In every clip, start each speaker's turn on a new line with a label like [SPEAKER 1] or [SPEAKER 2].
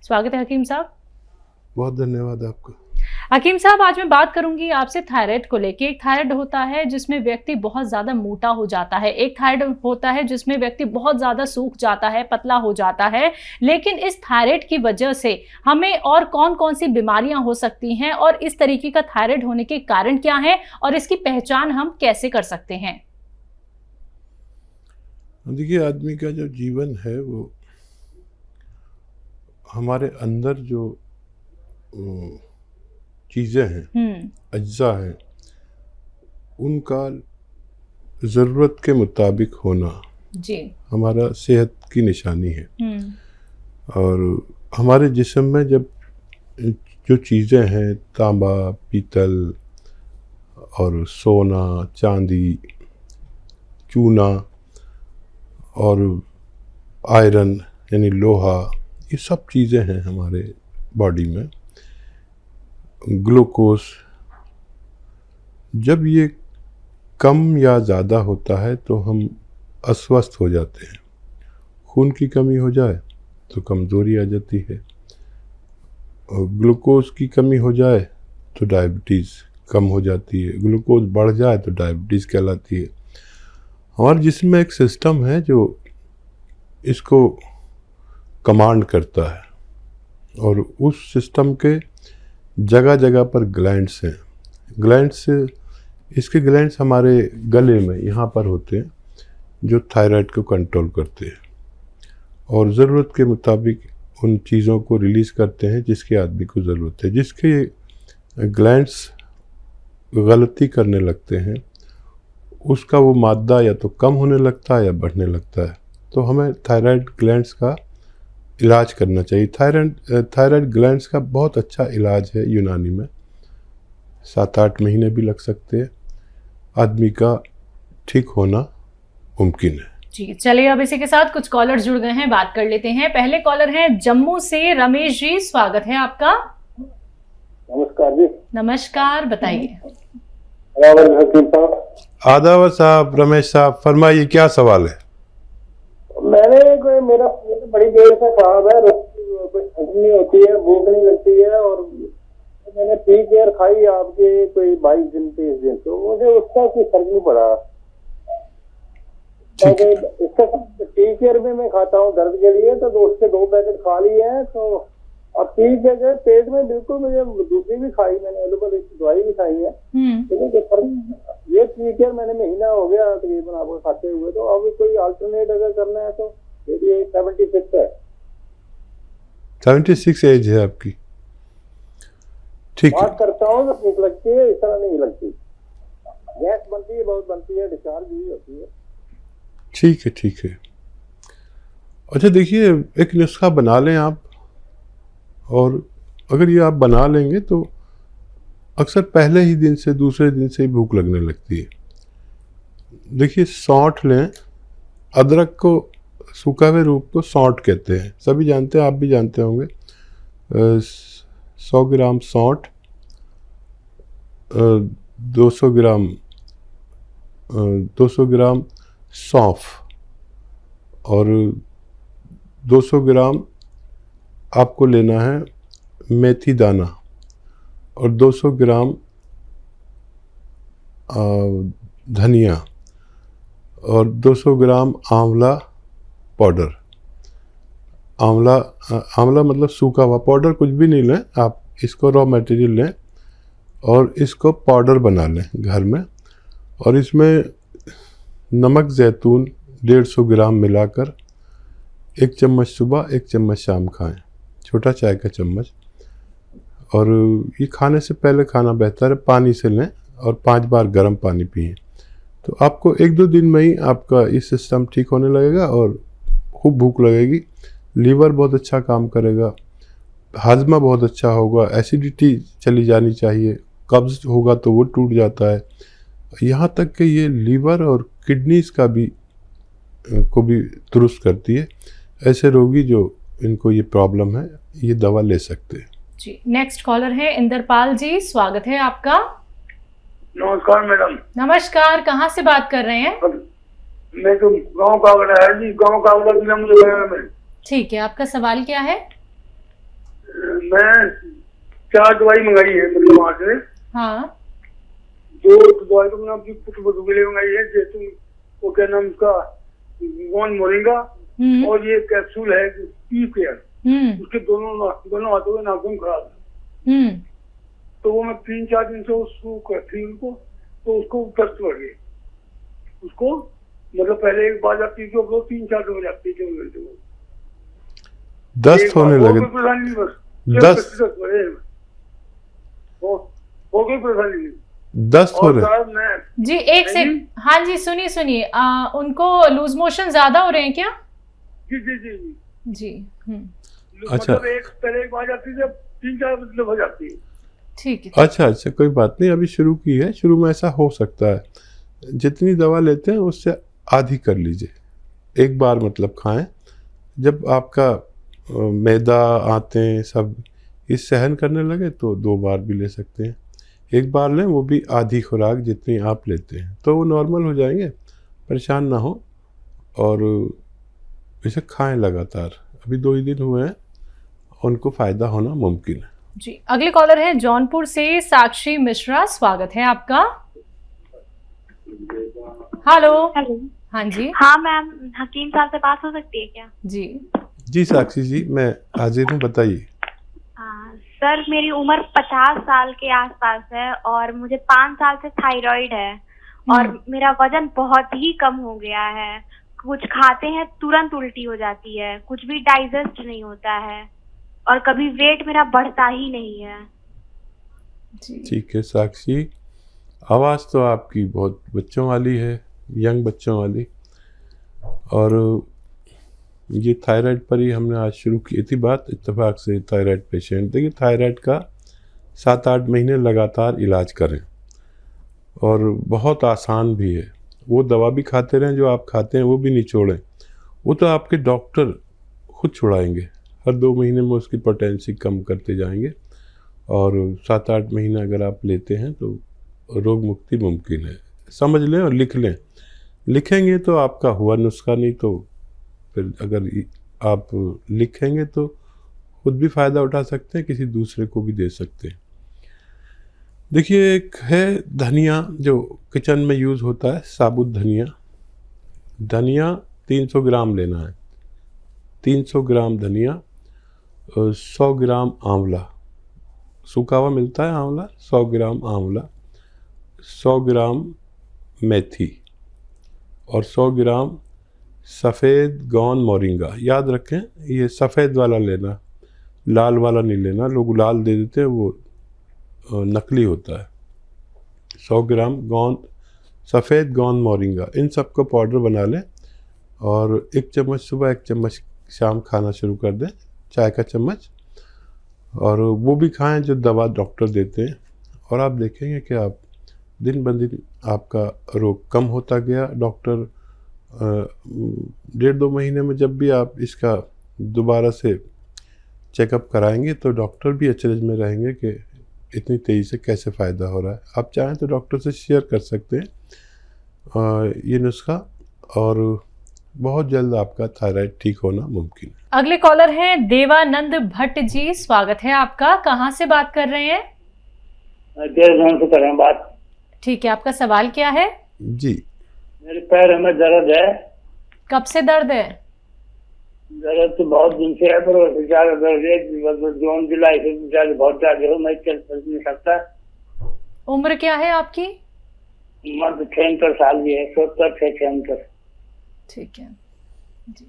[SPEAKER 1] स्वागत है हकीम साहब।
[SPEAKER 2] बहुत धन्यवाद आपका।
[SPEAKER 1] हकीम साहब, आज मैं बात करूंगी आपसे थायराइड को लेके। एक थायराइड होता है जिसमें व्यक्ति बहुत ज्यादा मोटा हो जाता है, एक थायराइड होता है जिसमें व्यक्ति बहुत ज्यादा सूख जाता है, पतला हो जाता है। लेकिन इस थायराइड की वजह से हमें और कौन कौन सी बीमारियां हो सकती हैं और इस तरीके का थायराइड होने के कारण क्या है और इसकी पहचान हम कैसे कर सकते हैं?
[SPEAKER 2] देखिए, आदमी का जो जीवन है वो हमारे अंदर जो चीज़ें हैं, अज्जा हैं, उनका ज़रूरत के मुताबिक होना
[SPEAKER 1] जी
[SPEAKER 2] हमारा सेहत की निशानी है। और हमारे जिस्म में जब जो चीज़ें हैं, तांबा, पीतल और सोना, चांदी, चूना और आयरन यानी लोहा, ये सब चीज़ें हैं हमारे बॉडी में। ग्लूकोज, जब ये कम या ज़्यादा होता है तो हम अस्वस्थ हो जाते हैं। खून की कमी हो जाए तो कमज़ोरी आ जाती है, और ग्लूकोज की कमी हो जाए तो डायबिटीज़ कम हो जाती है, ग्लूकोज बढ़ जाए तो डायबिटीज़ कहलाती है। हमारे जिस्म में एक सिस्टम है जो इसको कमांड करता है, और उस सिस्टम के जगह जगह पर ग्लैंड्स हैं। ग्लैंड्स, इसके ग्लैंड्स हमारे गले में यहाँ पर होते हैं जो थायराइड को कंट्रोल करते हैं और ज़रूरत के मुताबिक उन चीज़ों को रिलीज़ करते हैं जिसके आदमी को ज़रूरत है। जिसके ग्लैंड्स गलती करने लगते हैं उसका वो मादा या तो कम होने लगता है या बढ़ने लगता है। तो हमें थायराइड ग्लैंड्स का इलाज करना चाहिए। थायराइड ग्लैंड्स का बहुत अच्छा इलाज है यूनानी में, 7-8 महीने भी लग सकते हैं। आदमी का ठीक होना मुमकिन है।
[SPEAKER 1] जी चलिए, अब इसी के साथ कुछ कॉलर जुड़ गए हैं, बात कर लेते हैं। पहले कॉलर हैं जम्मू से रमेश जी, स्वागत है आपका।
[SPEAKER 3] नमस्कार जी।
[SPEAKER 1] नमस्कार, बताइए।
[SPEAKER 2] आदाब साहब, रमेश साहब, फरमाइए क्या सवाल है?
[SPEAKER 3] मेरा बड़ी देर से खराब है, कोई हजम नहीं होती है, भूख नहीं लगती है, और मैंने पी केयर खाई आपके कोई 22 दिन 30 दिन, तो मुझे उसका कोई फर्क नहीं पड़ा। इसका टी केयर में मैं खाता हूँ दर्द के लिए, तो उसके 2 पैकेट खा लिए हैं। तो अब पी के पेट में बिल्कुल, मुझे दूसरी भी खाई, मैंने एलोपैथी दवाई भी खाई है, लेकिन ये पी केयर मैंने महीना हो गया तकरीबन आपको खाते हुए। तो अब कोई अल्टरनेट अगर करना है तो ये 76 है।
[SPEAKER 2] 76 एज है आपकी? ठीक है।
[SPEAKER 3] बात करता हूँ तो भूख लगती है, इस तरह नहीं लगती, गैस बनती है, बहुत बनती है, डिस्चार्ज भी होती है।
[SPEAKER 2] ठीक है, ठीक है। अच्छा देखिए, एक नुस्खा बना लें आप, और अगर ये आप बना लेंगे तो अक्सर पहले ही दिन से, दूसरे दिन से ही भूख लगने लगती है। देखिए, सौंठ लें। अदरक को, सूखा हुए रूप को सौंठ कहते हैं, सभी जानते हैं, आप भी जानते होंगे। 100 ग्राम सौंठ, 200 ग्राम सौंफ और 200 ग्राम आपको लेना है मेथी दाना, और 200 ग्राम धनिया, और 200 ग्राम आंवला पाउडर। आंवला मतलब सूखा हुआ, पाउडर कुछ भी नहीं लें आप, इसको रॉ मटेरियल लें और इसको पाउडर बना लें घर में, और इसमें नमक ज़ैतून 150 ग्राम मिलाकर 1 चम्मच सुबह 1 चम्मच शाम खाएं, छोटा चाय का चम्मच। और ये खाने से पहले खाना बेहतर है, पानी से लें और 5 बार गर्म पानी पिएं। तो आपको 1-2 दिन में ही आपका ये सिस्टम ठीक होने लगेगा और खूब भूख लगेगी, लीवर बहुत अच्छा काम करेगा, हाजमा बहुत अच्छा होगा, एसिडिटी चली जानी चाहिए, कब्ज़ होगा तो वो टूट जाता है, यहाँ तक कि ये लीवर और किडनीज का भी को भी दुरुस्त करती है। ऐसे रोगी जो इनको ये प्रॉब्लम है, ये दवा ले सकते हैं।
[SPEAKER 1] जी नेक्स्ट कॉलर है इंद्रपाल जी, स्वागत है आपका।
[SPEAKER 4] नमस्कार मैडम।
[SPEAKER 1] नमस्कार, कहाँ से बात कर रहे हैं?
[SPEAKER 4] मैं तो गाँव कावड़ा है जी, गाँव कावड़ा जिला मुझे में।
[SPEAKER 1] ठीक है, आपका सवाल क्या है?
[SPEAKER 4] मैं 4 दवाई मंगाई है, मतलब वहाँ से।
[SPEAKER 1] हाँ।
[SPEAKER 4] जो दवाई तो मैंने अपनी पुत्र के लिए मंगाई है, जैसे वो क्या नाम उसका, गॉन मोरिंगा, और ये कैप्सूल है पी केयर, उसके दोनों हाथों में नाखून खराब है। तो वो मैं 3-4 दिन से उसको करती हूँ उनको, तो उसको दस्त बढ़ गई उसको, मतलब पहले एक बार जाती थी, वो 3-4 दिन हो जाती थी,
[SPEAKER 2] दस्त होने लगे, दस्त
[SPEAKER 4] हो गई परेशानी।
[SPEAKER 2] दस्त हो रहे
[SPEAKER 1] जी, एक सेकंड। हाँ जी, सुनिए, उनको लूज मोशन ज्यादा हो रहे हैं क्या?
[SPEAKER 4] जी जी जी
[SPEAKER 1] जी।
[SPEAKER 2] अच्छा,
[SPEAKER 4] मतलब पहले एक बार जाती थी, 3-4 मतलब हो जाती है।
[SPEAKER 1] ठीक है।
[SPEAKER 2] अच्छा, कोई बात नहीं, अभी शुरू की है, शुरू में ऐसा हो सकता है। जितनी दवा लेते हैं उससे आधी कर लीजिए, एक बार मतलब खाएं। जब आपका मैदा आते सब इस सहन करने लगे तो 2 बार भी ले सकते हैं, एक बार लें, वो भी आधी खुराक जितनी आप लेते हैं, तो वो नॉर्मल हो जाएंगे। परेशान ना हो और इसे खाएं लगातार। अभी 2 ही दिन हुए हैं, उनको फ़ायदा होना मुमकिन है।
[SPEAKER 1] जी, अगले कॉलर है जौनपुर से साक्षी मिश्रा, स्वागत है आपका। हेलो। हाँ जी।
[SPEAKER 5] हाँ मैम, हकीम साहब से बात हो सकती है क्या?
[SPEAKER 1] जी
[SPEAKER 2] साक्षी जी, मैं हाजिर हूँ, बताइए।
[SPEAKER 5] सर, मेरी उम्र 50 साल के आसपास है और मुझे 5 साल से थायराइड है और मेरा वजन बहुत ही कम हो गया है। कुछ खाते हैं तुरंत उल्टी हो जाती है, कुछ भी डाइजेस्ट नहीं होता है और कभी वेट मेरा बढ़ता ही नहीं है।
[SPEAKER 2] ठीक है साक्षी, आवाज़ तो आपकी बहुत बच्चों वाली है, यंग बच्चों वाली, और ये थायराइड पर ही हमने आज शुरू की थी बात, इत्तेफाक से थायराइड पेशेंट। देखिए, थायराइड का 7-8 महीने लगातार इलाज करें और बहुत आसान भी है। वो दवा भी खाते रहें जो आप खाते हैं, वो भी नहीं छोड़ें, वो तो आपके डॉक्टर खुद छुड़ाएंगे। हर 2 महीने में उसकी पोटेंसी कम करते जाएंगे और 7-8 महीने अगर आप लेते हैं तो रोग मुक्ति मुमकिन है। समझ लें और लिख लें, लिखेंगे तो आपका हुआ नुस्खा, नहीं तो फिर अगर आप लिखेंगे तो खुद भी फ़ायदा उठा सकते हैं, किसी दूसरे को भी दे सकते हैं। देखिए, एक है धनिया जो किचन में यूज़ होता है, साबुत धनिया 300 ग्राम लेना है। 300 ग्राम धनिया, 100 ग्राम आंवला, सूखा हुआ मिलता है आंवला, 100 ग्राम आंवला, 100 ग्राम मेथी और 100 ग्राम सफ़ेद गौन मोरिंगा। याद रखें, ये सफ़ेद वाला लेना, लाल वाला नहीं लेना। लोग लाल दे देते हैं, वो नकली होता है। 100 ग्राम सफ़ेद गौन मोरिंगा, इन सब को पाउडर बना लें और 1 चम्मच सुबह, 1 चम्मच शाम खाना शुरू कर दें, चाय का चम्मच, और वो भी खाएं जो दवा डॉक्टर देते हैं। और आप देखेंगे कि आप दिन ब दिन आपका रोग कम होता गया। डॉक्टर 1.5-2 महीने में जब भी आप इसका दोबारा से चेकअप कराएंगे तो डॉक्टर भी अचरज में रहेंगे कि इतनी तेज़ी से कैसे फ़ायदा हो रहा है। आप चाहें तो डॉक्टर से शेयर कर सकते हैं ये नुस्खा, और बहुत जल्द आपका थायराइड ठीक होना मुमकिन है।
[SPEAKER 1] अगले कॉलर हैं देवानंद भट्ट जी, स्वागत है आपका। कहाँ से बात कर रहे हैं?
[SPEAKER 4] देवघर से कर रहे हैं बात।
[SPEAKER 1] ठीक है, आपका सवाल क्या है?
[SPEAKER 2] जी,
[SPEAKER 4] मेरे पैर में दर्द है।
[SPEAKER 1] कब से दर्द है?
[SPEAKER 4] दर्द तो बहुत दिन से है, पर ज्यादा दर्द है, जून जुलाई से ज्यादा, बहुत ज्यादा हो, मैं चल नहीं सकता।
[SPEAKER 1] उम्र क्या है आपकी?
[SPEAKER 4] उम्र 76 साल की है, 76-76।
[SPEAKER 1] ठीक है जी।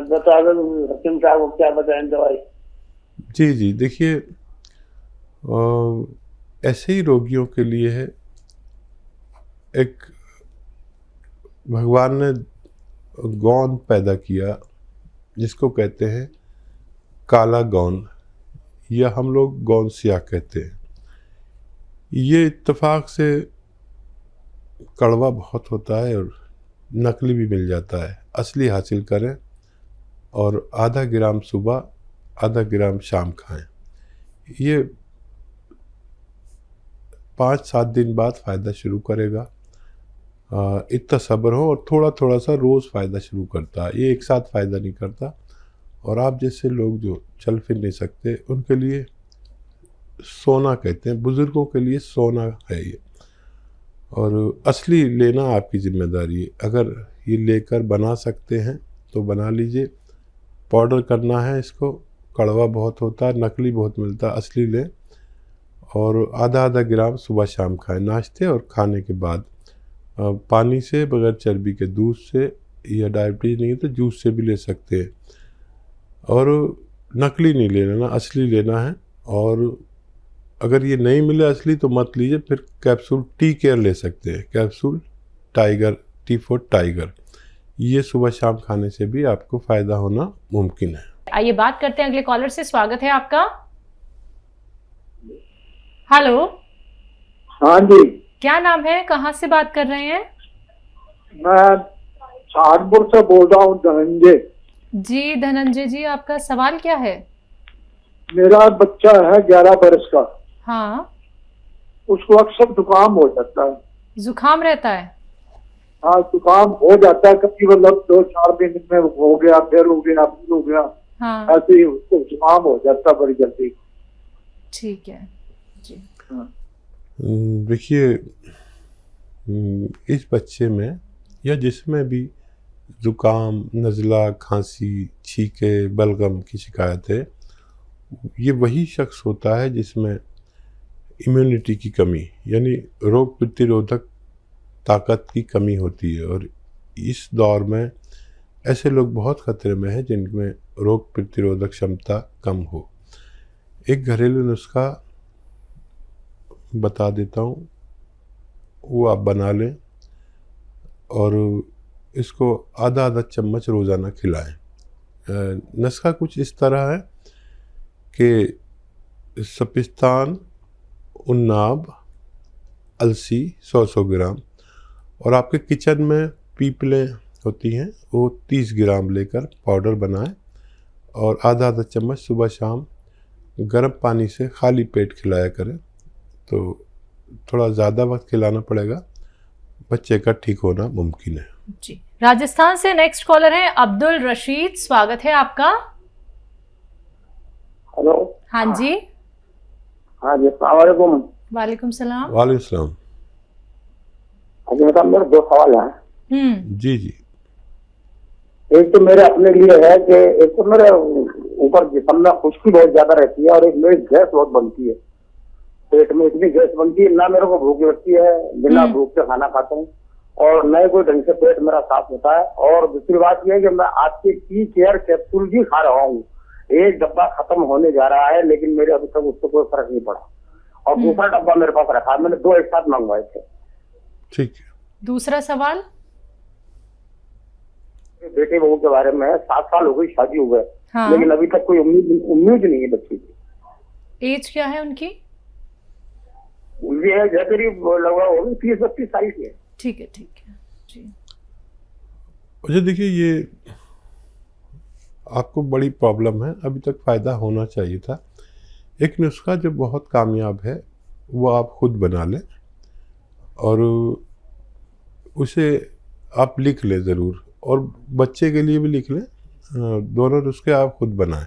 [SPEAKER 4] बता दो हकीम साहब को क्या बताएं दवाई।
[SPEAKER 2] जी, देखिए, ऐसे ही रोगियों के लिए है, एक भगवान ने गौन पैदा किया जिसको कहते हैं काला गौन, या हम लोग गौन सिया कहते हैं। ये इत्तेफाक से कड़वा बहुत होता है और नकली भी मिल जाता है। असली हासिल करें और आधा ग्राम सुबह, आधा ग्राम शाम खाएं। ये 5-7 दिन बाद फ़ायदा शुरू करेगा। इतना सब्र हो और थोड़ा थोड़ा सा रोज़ फ़ायदा शुरू करता है, ये एक साथ फ़ायदा नहीं करता। और आप जैसे लोग जो चल फिर नहीं सकते, उनके लिए सोना कहते हैं, बुज़ुर्गों के लिए सोना है ये। और असली लेना आपकी ज़िम्मेदारी है। अगर ये लेकर बना सकते हैं तो बना लीजिए। पाउडर करना है इसको, कड़वा बहुत होता है, नकली बहुत मिलता है, असली लें। और आधा आधा ग्राम सुबह शाम खाएं, नाश्ते और खाने के बाद। पानी से, बगैर चर्बी के, दूध से, या डायबिटीज़ नहीं है तो जूस से भी ले सकते हैं। और नकली नहीं लेना ना, असली लेना है। और अगर ये नहीं मिले असली तो मत लीजिए, फिर कैप्सूल टी केयर ले सकते हैं, capsule tiger, T for tiger. ये सुबह शाम खाने से भी आपको फ़ायदा होना मुमकिन है।
[SPEAKER 1] आइए बात करते हैं अगले कॉलर से। स्वागत है आपका। हेलो।
[SPEAKER 3] हाँ जी,
[SPEAKER 1] क्या नाम है, कहाँ से बात कर रहे हैं?
[SPEAKER 3] मैं सहारनपुर से बोल रहा हूँ, धनंजय
[SPEAKER 1] जी धनंजय जी, आपका सवाल क्या है?
[SPEAKER 3] मेरा बच्चा है 11 बरस का।
[SPEAKER 1] हाँ।
[SPEAKER 3] उसको अक्सर जुकाम हो जाता है।
[SPEAKER 1] जुकाम रहता है?
[SPEAKER 3] हाँ, जुकाम हो जाता है कभी, मतलब 2-4 दिन में हो गया, फिर हो गया, फिर हो गया।
[SPEAKER 1] हाँ।
[SPEAKER 3] ऐसे ही उसको जुकाम हो जाता है बड़ी जल्दी।
[SPEAKER 1] ठीक है जी।
[SPEAKER 2] देखिए, इस बच्चे में या जिसमें भी ज़ुकाम, नज़ला, खांसी, छींके, बलगम की शिकायत है, ये वही शख्स होता है जिसमें इम्यूनिटी की कमी, यानी रोग प्रतिरोधक ताकत की कमी होती है। और इस दौर में ऐसे लोग बहुत खतरे में हैं जिनमें रोग प्रतिरोधक क्षमता कम हो। एक घरेलू नुस्खा बता देता हूँ, वो आप बना लें और इसको आधा आधा चम्मच रोज़ाना खिलाएं। नुस्खा कुछ इस तरह है कि सपिस्तान, उन्नाब, अलसी 100-100 ग्राम, और आपके किचन में पीपलें होती हैं वो 30 ग्राम लेकर पाउडर बनाएं और आधा आधा चम्मच सुबह शाम गर्म पानी से खाली पेट खिलाया करें। तो थोड़ा ज़्यादा वक्त खिलाना पड़ेगा, बच्चे का ठीक होना मुमकिन है।
[SPEAKER 1] जी। राजस्थान से नेक्स्ट कॉलर है अब्दुल रशीद। स्वागत है आपका।
[SPEAKER 3] हेलो।
[SPEAKER 1] हाँ जी।
[SPEAKER 3] हाँ जी, अस्सलाम वालेकुम।
[SPEAKER 1] वालेकुम सलाम।
[SPEAKER 2] वालेकुम सलाम।
[SPEAKER 3] अभी मतलब मेरे 2 सवाल हैं।
[SPEAKER 2] जी जी।
[SPEAKER 3] एक तो मेरे अपने लिए है कि एक तो मेरे ऊपर जिस्म में खुश्की बहुत ज्यादा रहती है, और एक मेरी गैस बहुत बनती है, पेट में इतनी गैस बनती है, ना मेरे को भूख लगती है, बिना भूख के खाना खाता हूँ, और न ही कोई ढंग से पेट मेरा साफ होता है। और दूसरी बात यह है कि मैं आपके टी केयर कैप्सूल भी खा रहा हूँ, एक डब्बा खत्म होने जा रहा है, लेकिन मेरे अभी तक उससे कोई फर्क नहीं पड़ा। और दूसरा डब्बा मेरे पास रखा है, मैंने 2 एक साथ मंगवाए थे।
[SPEAKER 2] ठीक है।
[SPEAKER 1] दूसरा सवाल।
[SPEAKER 3] बेटे बहू के बारे में, 7 साल हो गई शादी हो गए।
[SPEAKER 1] हाँ।
[SPEAKER 3] लेकिन अभी तक कोई उम्मीद नहीं है बच्ची की।
[SPEAKER 1] एज क्या है उनकी?
[SPEAKER 3] उनकी है करीब लगभग होगी 30-32 साल की है।
[SPEAKER 1] ठीक है जी।
[SPEAKER 2] अच्छा, देखिए, ये आपको बड़ी प्रॉब्लम है, अभी तक फ़ायदा होना चाहिए था। एक नुस्खा जो बहुत कामयाब है वो आप खुद बना लें और उसे आप लिख लें ज़रूर, और बच्चे के लिए भी लिख लें। दोनों नुस्खे आप खुद बनाएं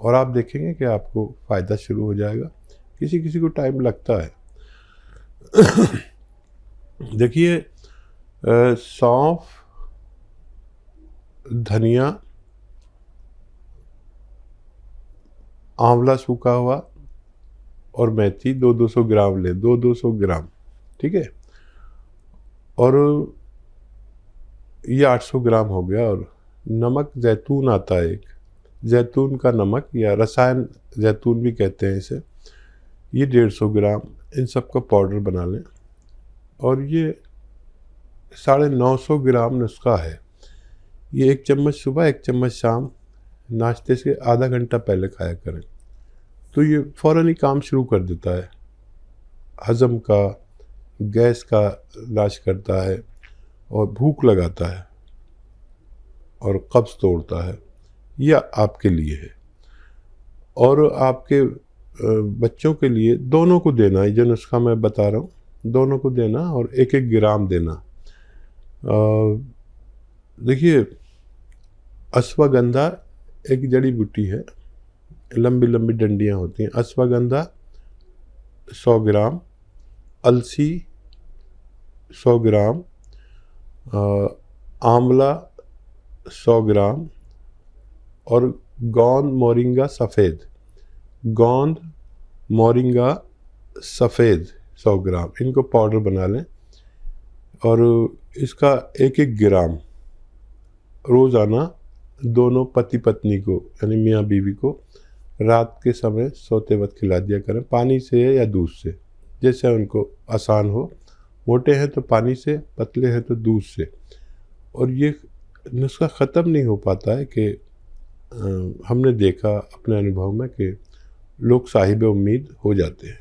[SPEAKER 2] और आप देखेंगे कि आपको फ़ायदा शुरू हो जाएगा। किसी किसी को टाइम लगता है। देखिए, सौंफ, धनिया, आंवला सूखा हुआ और मेथी 200-200 ग्राम लें, 200-200 ग्राम, ठीक है। और ये 800 ग्राम हो गया। और नमक जैतून आता है, एक जैतून का नमक या रसायन जैतून भी कहते हैं इसे, ये 150 ग्राम। इन सब का पाउडर बना लें और ये 950 ग्राम नुस्खा है। ये 1 चम्मच सुबह, 1 चम्मच शाम, नाश्ते से आधा घंटा पहले खाया करें, तो ये फ़ौरन ही काम शुरू कर देता है। हज़म का, गैस का इलाज करता है और भूख लगाता है और कब्ज़ तोड़ता है। यह आपके लिए है और आपके बच्चों के लिए दोनों को देना है। जो नुस्खा मैं बता रहा हूँ दोनों को देना और 1-1 ग्राम देना। देखिए, अश्वगंधा एक जड़ी बूटी है, लंबी लंबी डंडियाँ होती हैं। अश्वगंधा 100 ग्राम, अलसी 100 ग्राम, आंवला 100 ग्राम और गोंद मोरिंगा सफ़ेद, गोंद मोरिंगा सफ़ेद 100 ग्राम, इनको पाउडर बना लें और इसका 1-1 ग्राम रोज़ाना दोनों पति पत्नी को यानी मियाँ बीवी को रात के समय सोते वक्त खिला दिया करें, पानी से या दूध से, जैसे उनको आसान हो। मोटे हैं तो पानी से, पतले हैं तो दूध से। और ये नुस्खा ख़त्म नहीं हो पाता है कि हमने देखा अपने अनुभव में कि लोग साहिब उम्मीद हो जाते हैं।